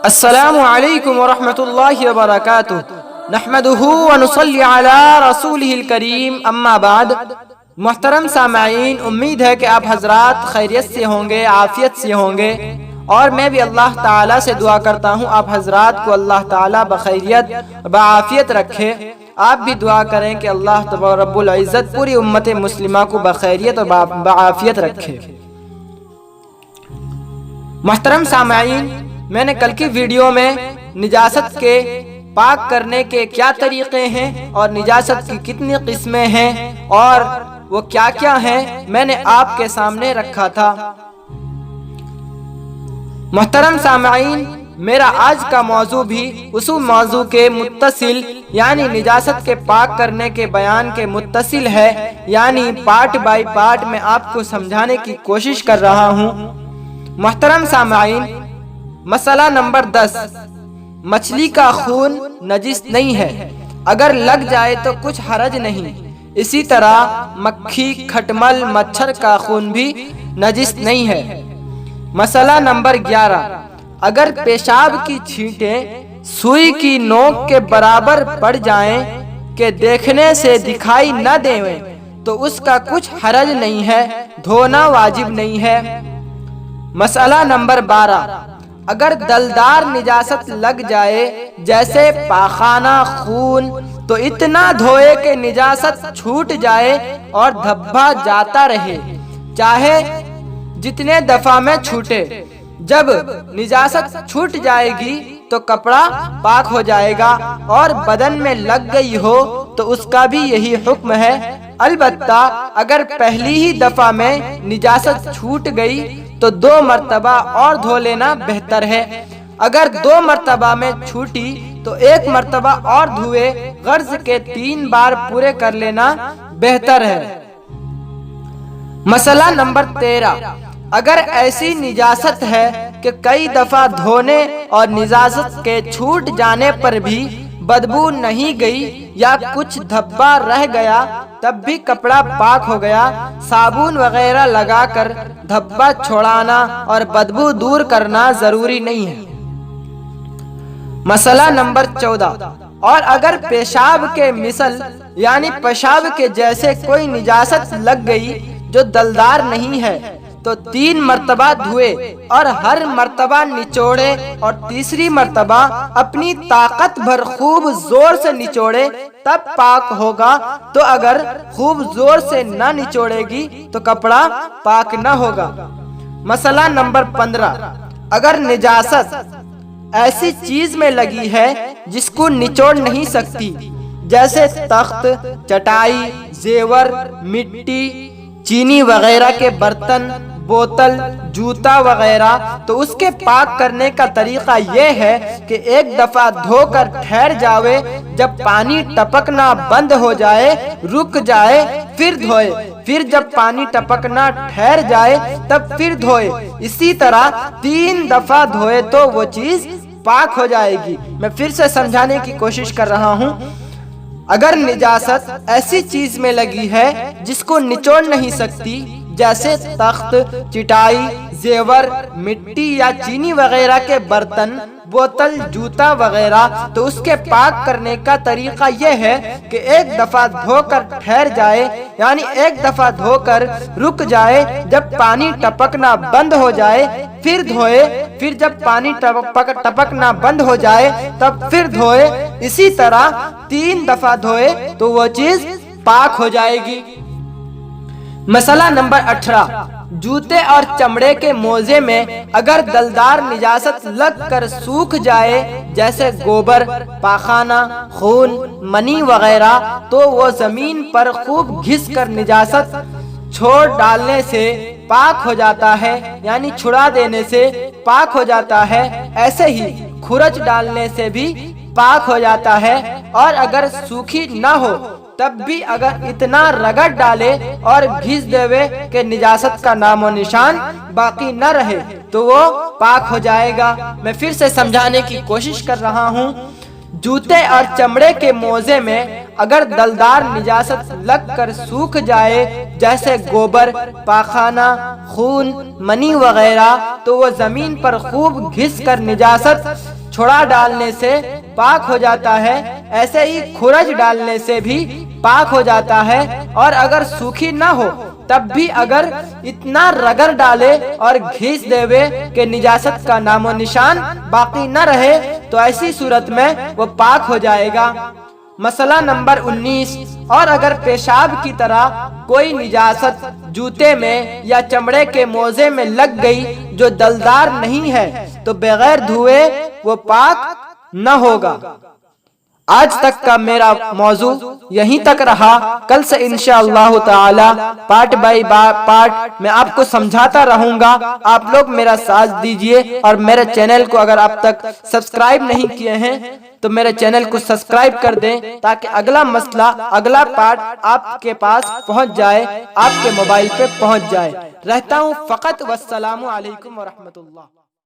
السلام علیکم ورحمۃ اللہ وبرکاتہ، نحمدہ ونصلی علی رسولہ الکریم، اما بعد۔ محترم سامعین، امید ہے کہ آپ حضرات خیریت سے ہوں گے، عافیت سے ہوں گے، اور میں بھی اللہ تعالیٰ سے دعا کرتا ہوں آپ حضرات کو اللہ تعالیٰ بخیریت بعافیت رکھے۔ آپ بھی دعا کریں کہ اللہ رب العزت پوری امت مسلمہ کو بخیریت اور بعافیت رکھے۔ محترم سامعین، میں نے کل کی ویڈیو میں نجاست کے پاک کرنے کے کیا طریقے ہیں اور نجاست کی کتنی قسمیں ہیں اور وہ کیا کیا ہیں، میں نے آپ کے سامنے رکھا تھا۔ محترم سامعین، میرا آج کا موضوع بھی اسی موضوع کے متصل یعنی نجاست کے پاک کرنے کے بیان کے متصل ہے، یعنی پارٹ بائی پارٹ میں آپ کو سمجھانے کی کوشش کر رہا ہوں۔ محترم سامعین، مسئلہ نمبر 10، مچھلی کا خون نجس نہیں ہے، اگر لگ جائے تو کچھ حرج نہیں۔ اسی طرح مکھی، کھٹمل، مچھر کا خون بھی نجس نہیں ہے۔ مسئلہ نمبر 11، اگر پیشاب کی چھینٹیں سوئی کی نوک کے برابر پڑ جائیں کہ دیکھنے سے دکھائی نہ دیں تو اس کا کچھ حرج نہیں ہے، دھونا واجب نہیں ہے۔ مسئلہ نمبر 12، اگر دلدار نجاست لگ جائے جیسے پاخانہ، خون، تو اتنا دھوئے کہ نجاست چھوٹ جائے اور دھبا جاتا رہے، چاہے جتنے دفعہ میں چھوٹے۔ جب نجاست چھوٹ جائے گی تو کپڑا پاک ہو جائے گا، اور بدن میں لگ گئی ہو تو اس کا بھی یہی حکم ہے۔ البتہ اگر پہلی ہی دفعہ میں نجاست چھوٹ گئی تو 2 مرتبہ اور دھو لینا بہتر ہے۔ اگر 2 مرتبہ میں چھوٹی تو 1 مرتبہ اور دھوئے، غرض کے 3 بار پورے کر لینا بہتر ہے۔ مسئلہ نمبر 13، اگر ایسی نجاست ہے کہ کئی دفعہ دھونے اور نجاست کے چھوٹ جانے پر بھی بدبو نہیں گئی یا کچھ دھبا رہ گیا تب بھی کپڑا پاک ہو گیا، صابن وغیرہ لگا کر دھبا چھوڑانا اور بدبو دور کرنا ضروری نہیں ہے۔ مسئلہ نمبر 14، اور اگر پیشاب کے مثل یعنی پیشاب کے جیسے کوئی نجاست لگ گئی جو دلدار نہیں ہے تو 3 مرتبہ دھوئے اور ہر مرتبہ نچوڑے، اور تیسری مرتبہ اپنی طاقت بھر خوب زور سے نچوڑے تب پاک ہوگا، تو اگر خوب زور سے نہ نچوڑے گی تو کپڑا پاک نہ ہوگا۔ مسئلہ نمبر 15، اگر نجاست ایسی چیز میں لگی ہے جس کو نچوڑ نہیں سکتی جیسے تخت، چٹائی، زیور، مٹی، چینی وغیرہ کے برتن، بوتل، جوتا وغیرہ، تو اس کے پاک کرنے کا طریقہ یہ ہے کہ 1 دفعہ دھو کر ٹھہر جاوے، جب پانی ٹپکنا بند ہو جائے رک جائے پھر دھوئے، پھر جب پانی ٹپکنا ٹھہر جائے تب پھر دھوئے۔ اسی طرح 3 دفعہ دھوئے تو وہ چیز پاک ہو جائے گی۔ میں پھر سے سمجھانے کی کوشش کر رہا ہوں۔ اگر نجاست ایسی چیز میں لگی ہے جس کو نچوڑ نہیں سکتی جیسے تخت، چٹائی، زیور، مٹی یا چینی وغیرہ کے برتن، بوتل، جوتا وغیرہ، تو اس کے پاک کرنے کا طریقہ یہ ہے کہ 1 دفعہ دھو کر ٹھہر جائے، یعنی 1 دفعہ دھو کر رک جائے، جب پانی ٹپکنا بند ہو جائے پھر دھوئے، پھر جب پانی ٹپکنا بند ہو جائے تب پھر دھوئے۔ اسی طرح 3 دفعہ دھوئے تو وہ چیز پاک ہو جائے گی۔ مسئلہ نمبر 18، جوتے اور چمڑے کے موزے میں اگر دلدار نجاست لگ کر سوکھ جائے جیسے گوبر، پاخانہ، خون، منی وغیرہ، تو وہ زمین پر خوب گھس کر نجاست چھوڑ ڈالنے سے پاک ہو جاتا ہے، یعنی چھڑا دینے سے پاک ہو جاتا ہے۔ ایسے ہی کھرچ ڈالنے سے بھی پاک ہو جاتا ہے، اور اگر سوکھی نہ ہو تب بھی اگر اتنا رگڑ ڈالے اور گھس دیوے کہ نجاست کا نام و نشان باقی نہ رہے تو وہ پاک ہو جائے گا۔ میں پھر سے سمجھانے کی کوشش کر رہا ہوں۔ جوتے اور چمڑے کے موزے میں اگر دلدار نجاست لگ کر سوکھ جائے جیسے گوبر، پاخانہ، خون، منی وغیرہ تو وہ زمین پر خوب گھس کر نجاست چھڑا ڈالنے سے پاک ہو جاتا ہے، ایسے ہی کھرج ڈالنے سے بھی پاک ہو جاتا ہے۔ اور اگر سوکھی نہ ہو تب بھی اگر اتنا رگڑ ڈالے اور گھیس دے کہ نجاست کا نام و نشان باقی نہ رہے تو ایسی صورت میں وہ پاک ہو جائے گا۔ مسئلہ نمبر 19، اور اگر پیشاب کی طرح کوئی نجاست جوتے میں یا چمڑے کے موزے میں لگ گئی جو دلدار نہیں ہے تو بغیر دھوئے وہ پاک نہ ہوگا۔ آج تک کا میرا موضوع یہیں تک رہا، کل سے انشاءاللہ تعالی پارٹ بائی پارٹ میں آپ کو سمجھاتا رہوں گا۔ آپ لوگ میرا ساتھ دیجئے اور میرے چینل کو اگر آپ تک سبسکرائب نہیں کیے ہیں تو میرے چینل کو سبسکرائب کر دیں تاکہ اگلا مسئلہ، اگلا پارٹ آپ کے پاس پہنچ جائے، آپ کے موبائل پہ پہنچ جائے۔ رہتا ہوں فقط، والسلام علیکم ورحمۃ اللہ۔